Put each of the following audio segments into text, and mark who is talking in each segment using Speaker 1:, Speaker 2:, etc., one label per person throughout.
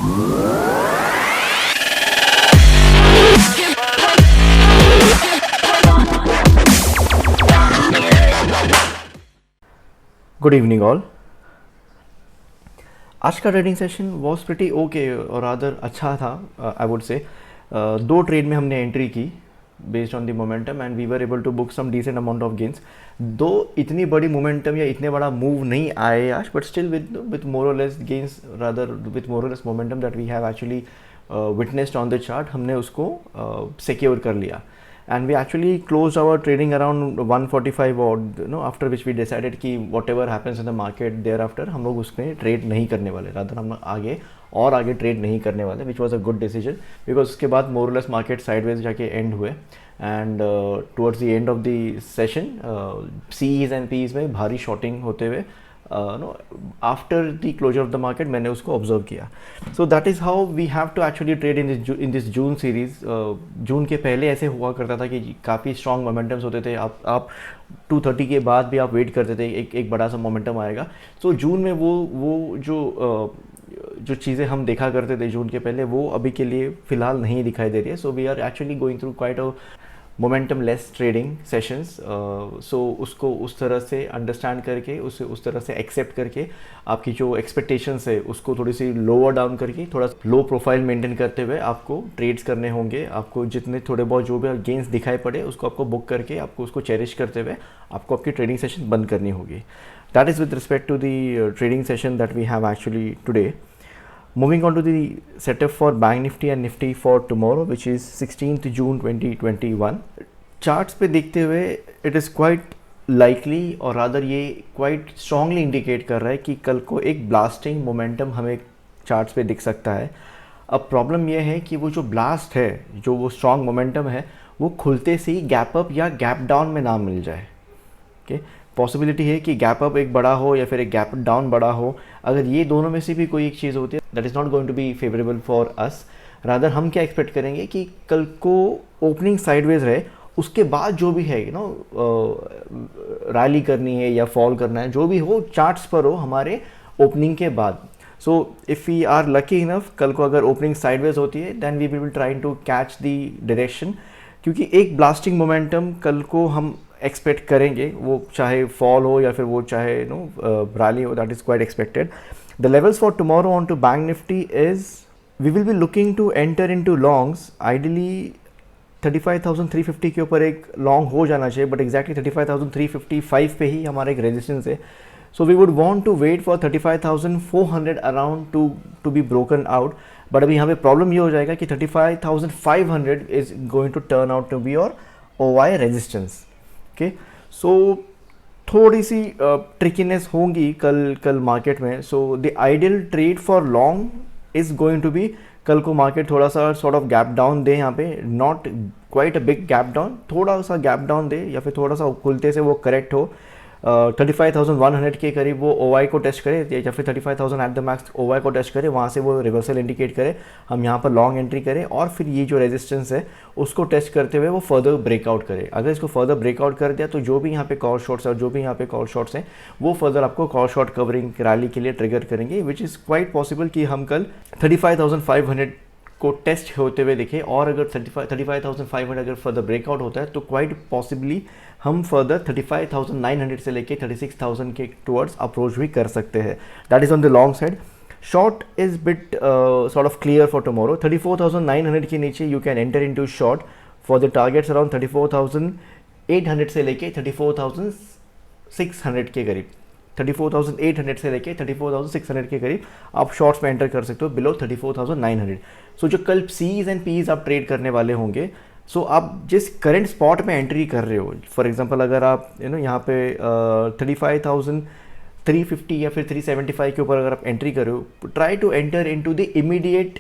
Speaker 1: Good evening all. आज का trading session was pretty okay और अदर अच्छा था। आई वुड से दो ट्रेड में हमने एंट्री की based on the momentum and we were able to book some decent amount of gains. दो इतनी बड़ी मोमेंटम या इतने बड़ा मूव नहीं आए आज, but still with more or less gains, rather with more or less momentum that we have actually witnessed on the chart, हमने उसको सिक्योर कर लिया। And we actually closed our trading around 145 odd, after which we decided कि whatever happens in the market thereafter हम लोग उसमें trade नहीं करने वाले, rather हम आगे ट्रेड नहीं करने वाले, which was a good decision because उसके बाद more or less market sideways जाके end हुए and towards the end of the session C's and P's में भारी shorting होते हुए after the closure of the market मैंने उसको ऑब्जर्व किया। So that is how we have to actually trade in this June series. जून के पहले ऐसे हुआ करता था कि काफ़ी स्ट्रॉन्ग मोमेंटम्स होते थे, आप 230 के बाद भी आप वेट करते थे एक बड़ा सा मोमेंटम आएगा। सो जून में वो जो चीज़ें हम देखा करते थे जून के पहले, वो अभी के लिए फ़िलहाल नहीं दिखाई दे रही है। So we are actually going through quite a momentum less trading sessions. So उसको उस तरह से अंडरस्टैंड करके उसे उस तरह से एक्सेप्ट करके आपकी जो एक्सपेक्टेशंस है उसको थोड़ी सी लोअर डाउन करके थोड़ा लो प्रोफाइल मेंटेन करते हुए आपको ट्रेड्स करने होंगे। आपको जितने थोड़े बहुत जो भी गेंस दिखाई पड़े उसको आपको बुक करके आपको उसको चेरिश करते हुए आपको आपकी ट्रेडिंग सेशन बंद करनी होगी। That is with respect to the trading session that we have actually today. Moving on to the setup for Bank Nifty and Nifty for tomorrow, which is 16th June 2021. Charts पे देखते हुए it is quite likely और rather ये quite strongly indicate कर रहा है कि कल को एक blasting momentum हमें charts पे दिख सकता है। अब प्रॉब्लम ये है कि वो जो ब्लास्ट है, जो वो स्ट्रॉन्ग मोमेंटम है, वो खुलते से ही गैप अप या गैप डाउन में ना मिल जाए। ओके, पॉसिबिलिटी है कि गैप अप एक बड़ा हो या फिर एक गैप डाउन बड़ा हो। अगर ये दोनों में से भी कोई एक चीज़ होती है, that is not going to be favourable for us. Rather हम क्या एक्सपेक्ट करेंगे कि कल को ओपनिंग साइडवेज रहे, उसके बाद जो भी है रैली करनी है या फॉल करना है, जो भी हो चार्ट्स पर हो हमारे ओपनिंग के बाद। So if we are lucky enough, कल को अगर ओपनिंग साइडवेज होती है then we will trying to catch the direction, क्योंकि एक ब्लास्टिंग मोमेंटम कल को हम एक्सपेक्ट करेंगे, वो चाहे फॉल हो या फिर वो चाहे रैली हो, that is quite expected. The levels for tomorrow on to bank nifty is we will be looking to enter into longs. Ideally 35,350 के ऊपर एक लॉन्ग हो जाना चाहिए, बट एग्जैक्टली 35,355 पे ही हमारा एक रेजिस्टेंस है। So we would want to wait for 35,400 around to be broken out. But अभी यहाँ पे प्रॉब्लम ये हो जाएगा कि 35,500 is going to turn out to be your OI resistance. Okay, so थोड़ी सी ट्रिकीनेस होंगी कल मार्केट में। So the ideal trade for long is going to be, कल को मार्केट थोड़ा सा सॉर्ट ऑफ गैप डाउन दे, यहाँ पे not quite a big gap down, थोड़ा सा गैप डाउन दे या फिर थोड़ा सा खुलते से वो करेक्ट हो, 35,100 के करीब वो OI को टेस्ट करे या फिर 35,000 एट द मैक्स OI को टेस्ट करे, वहाँ से वो रिवर्सल इंडिकेट करे, हम यहाँ पर लॉन्ग एंट्री करें और फिर ये जो रेजिस्टेंस है उसको टेस्ट करते हुए वो फर्दर ब्रेकआउट करे। अगर इसको फर्दर ब्रेकआउट कर दिया तो जो भी यहाँ पे कॉल शॉट्स और जो भी यहाँ पे कॉल शॉट्स हैं वो फर्दर आपको कॉल शॉट कवरिंग रैली के लिए ट्रिगर करेंगे, विच इज़ क्वाइट पॉसिबल कि हम कल 35,500 को टेस्ट होते हुए देखें। और अगर 35,500 अगर फर्दर ब्रेकआउट होता है तो क्वाइट पॉसिबली हम फर्दर 35,900 से लेके 36,000 के टुवर्ड्स अप्रोच भी कर सकते हैं। That is on the long side. Short is bit sort of clear for tomorrow. 34,900 के नीचे you can enter into short for the targets around 34,800 से लेके 34,600 के करीब, 34,800 से लेके 34,600 के करीब आप शॉर्ट्स में एंटर कर सकते हो बिलो 34,900। सो जो कल C's एंड P's आप ट्रेड करने वाले होंगे, सो आप जिस करंट स्पॉट में एंट्री कर रहे हो, फॉर एग्जांपल अगर आप यहाँ पे 35,350 या फिर 375 के ऊपर अगर आप एंट्री कर रहे हो, try to enter into the immediate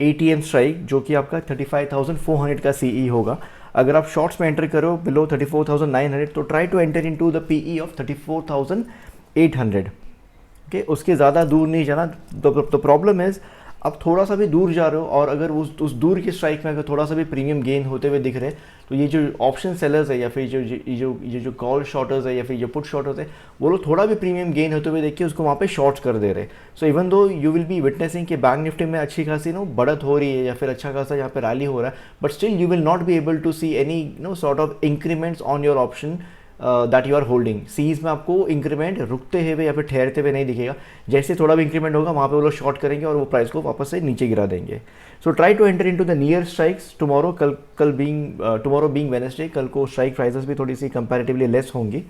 Speaker 1: ATM strike जो कि आपका 35,400 का CE होगा। अगर आप शॉर्ट्स में एंटर करो बिलो 34,900 तो try to enter into the PE of 34,800। Okay, उसके ज़्यादा दूर नहीं जाना। द प्रॉब्लम इज़ आप थोड़ा सा भी दूर जा रहे हो और अगर उस दूर के स्ट्राइक में अगर थोड़ा सा भी प्रीमियम गेन होते हुए दिख रहे हैं, तो ये जो ऑप्शन सेलर्स है या फिर जो कॉल शॉर्टर्स है या फिर जो पुट शॉर्टर्स है, वो लोग थोड़ा भी प्रीमियम गेन होते हुए देख के उसको वहाँ पे शॉर्ट्स कर दे रहे। So even though you will be witnessing कि बैंक निफ्टी में अच्छी खासी बढ़त हो रही है या फिर अच्छा खासा यहाँ पे रैली हो रहा है, but still you will not be able to see any sort of increments on your option that you are holding. सीज में आपको इंक्रीमेंट रुकते हुए या फिर ठहरते हुए नहीं दिखेगा। जैसे थोड़ा भी इंक्रीमेंट होगा वहाँ पे वो लोग शॉर्ट करेंगे और वो प्राइस को वापस से नीचे गिरा देंगे। So try to enter into the near strikes tomorrow. Tomorrow being Wednesday, कल को स्ट्राइक प्राइसेस भी थोड़ी सी कंपैरेटिवली लेस होंगी।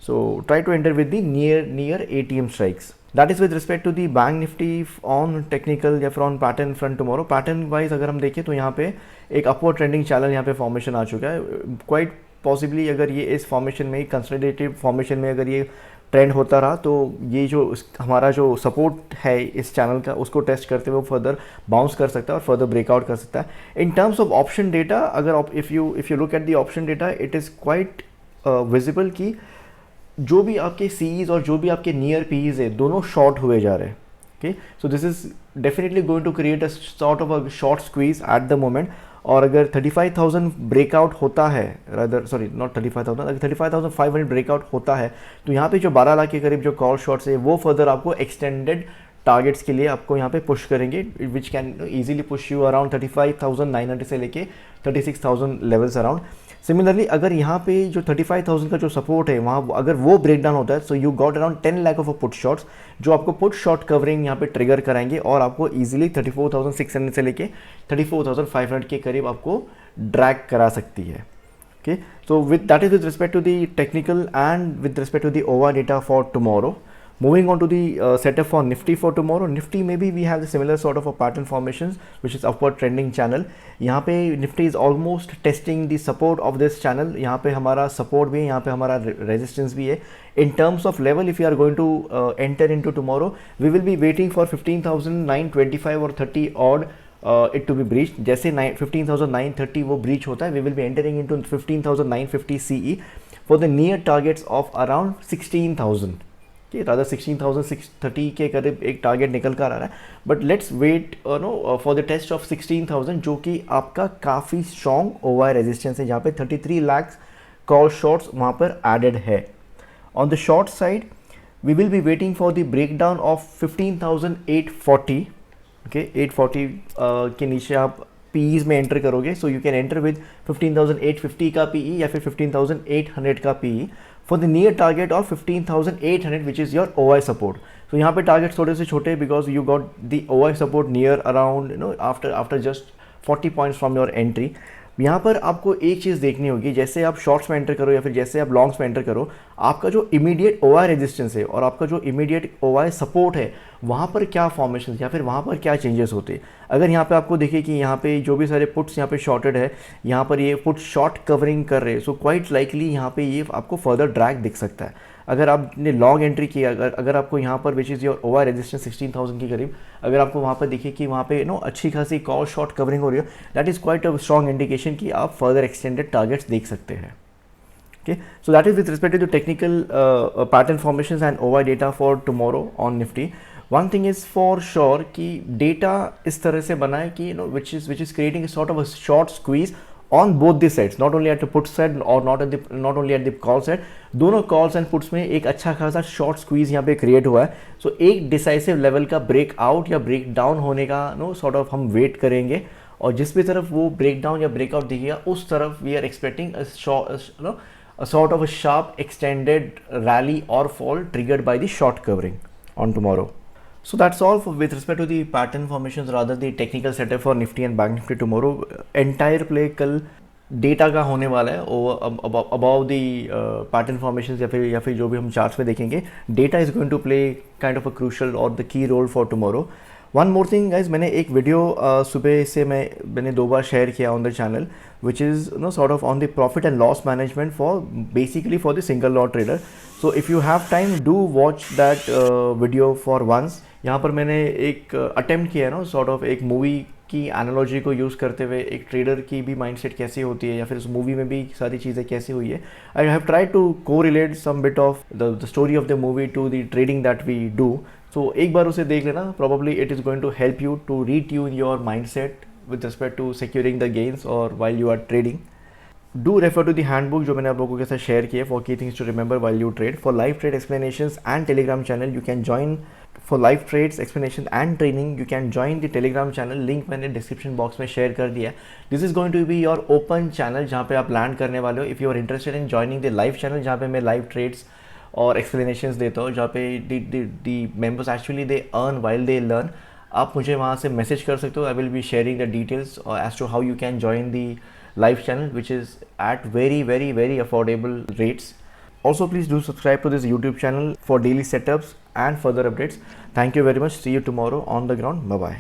Speaker 1: So try to enter with the near ATM strikes. That is with respect to the bank Nifty on technical या फिर on pattern front tomorrow. Pattern wise अगर हम देखें तो यहाँ पे एक अपवर्ड ट्रेंडिंग चैनल यहाँ पे फॉर्मेशन आ चुका है। क्वाइट पॉसिबली अगर ये इस फॉर्मेशन में, कंसोलिडेटिव फॉर्मेशन में अगर ये ट्रेंड होता रहा तो ये जो हमारा जो सपोर्ट है इस चैनल का, उसको टेस्ट करते हुए फर्दर बाउंस कर सकता है और फर्दर ब्रेकआउट कर सकता है। In terms of option data, अगर if you look at the option data, it is quite visible कि जो भी आपके सीईज और जो भी आपके नियर पीईज है, दोनों शॉर्ट हुए जा रहे हैं। Okay, so this is definitely going to create a sort of a short squeeze at the moment. और अगर 35,000 ब्रेकआउट होता है, रादर सॉरी नॉट 35,000, अगर 35,500 ब्रेकआउट होता है तो यहाँ पे जो 12 लाख के करीब जो कॉल शॉर्ट्स है वो फर्दर आपको एक्सटेंडेड टारगेट्स के लिए आपको यहाँ पे पुश करेंगे, which can easily push you around 35,900 से लेके 36,000 लेवल्स अराउंड। सिमिलरली अगर यहाँ पे जो 35,000 का जो सपोर्ट है वहाँ अगर वो ब्रेक डाउन होता है, so you got around 10 lakh of put shots जो आपको पुट शॉट कवरिंग यहाँ पे ट्रिगर कराएंगे और आपको इजीली 34,600 से लेके 34,500 के करीब आपको ड्रैग करा सकती है। Okay, so with that is with respect to the technical and with respect to the over data for tomorrow. Moving on to the setup for Nifty for tomorrow. Nifty maybe we have the similar sort of a pattern formations which is upward trending channel. यहाँ पे Nifty is almost testing the support of this channel. यहाँ पे हमारा support भी है, यहाँ पे हमारा resistance भी है. In terms of level, if you are going to enter into tomorrow, we will be waiting for 15,925 or 30 odd it to be breached. जैसे 15,930 वो breach होता है, we will be entering into 15,950 CE for the near targets of around 16,000. कि rather 16,630 के करीब एक target निकल कर आ रहा है, but let's wait for the test of 16,000 जो कि आपका काफ़ी स्ट्रॉन्ग ओवर रेजिस्टेंस है, जहाँ पे 33 लाख कॉल शॉर्ट्स वहाँ पर एडेड है। On the short side we will be waiting for the break down of 15,840। Okay, 840 के नीचे आप पीईज में एंटर करोगे, so you can enter with 15,850 का पीई या फिर 15,800 का पीई for the near target of 15,800 which is your OI support. तो यहाँ पे टारगेट थोड़े से छोटे because you got the OI support near around after just 40 points from your entry. यहाँ पर आपको एक चीज़ देखनी होगी, जैसे आप शॉर्ट्स में एंटर करो या फिर जैसे आप लॉन्ग्स में एंटर करो, आपका जो इमीडिएट OI रेजिस्टेंस है और आपका जो इमीडिएट OI सपोर्ट है वहाँ पर क्या फॉर्मेशन या फिर वहाँ पर क्या चेंजेस होते हैं। अगर यहाँ पे आपको देखे कि यहाँ पे जो भी सारे पुट्स यहाँ पे शॉर्टेड है, यहाँ पर ये पुट शॉर्ट कवरिंग कर रहे हैं, सो क्वाइट लाइकली यहाँ पे ये आपको फर्दर ड्रैग दिख सकता है। अगर आपने लॉन्ग एंट्री किया, अगर आपको यहाँ पर विच इज़ योर OI रेजिस्टेंस 16,000 के करीब, अगर आपको वहाँ पर दिखे कि वहाँ पे अच्छी खासी कॉल शॉर्ट कवरिंग हो रही है, that is quite a strong indication कि आप फर्दर एक्सटेंडेड टारगेट्स देख सकते हैं। Okay, so that is with respect to the technical pattern formations and OI data for tomorrow on Nifty. One thing is for sure कि data इस तरह से बना है कि which is creating a sort of a short squeeze on both the sides, not only at the put side or not only at the call side. दोनों calls and puts में एक अच्छा खासा short squeeze यहाँ पे create हुआ है। So एक decisive level का breakout या breakdown होने का sort of हम wait करेंगे, और जिस भी तरफ वो breakdown या breakout दिखेगा उस तरफ we are expecting a sort of a sharp extended rally or fall triggered by the short covering on tomorrow. So that's all with respect to the pattern formations, rather the technical setup for Nifty and Bank Nifty tomorrow. Entire play कल data का होने वाला है above the pattern formations या फिर जो भी हम चार्ट्स में देखेंगे, data is going to play kind of a crucial और the key role for tomorrow. One more thing guys, मैंने एक वीडियो सुबह से मैंने 2 बार शेयर किया on the channel, which is sort of on the profit and loss management for basically for the single lot trader. So if you have time do watch that video for once. यहाँ पर मैंने एक attempt किया sort of एक movie की analogy को use करते हुए एक ट्रेडर की भी माइंडसेट कैसी होती है या फिर उस मूवी में भी सारी चीज़ें कैसी हुई है। आई हैव ट्राई टू को relate some bit of the story of the movie to the trading that we do. तो एक बार उसे देख लेना, probably it is going to help you to retune your mindset with respect to securing the gains or while you are trading. Do refer to the handbook जो मैंने आप लोगों के साथ शेयर किया for key things to remember while you trade. For live trade explanations and Telegram channel you can join. For live trades explanation and training you can join the Telegram channel. Link मैंने description box में share कर दिया है. This is going to be your open channel जहाँ पे आप land करने वाले हो. If you are interested in joining the live channel जहाँ पे मैं live trades और explanations देता हूँ, जहाँ पे the members actually they earn while they learn, आप मुझे वहाँ से मैसेज कर सकते हो. I will be sharing the details as to how you can join the live channel which is at very affordable rates. Also please do subscribe to this YouTube channel for daily setups and further updates. Thank you very much. See you tomorrow on the ground. Bye bye.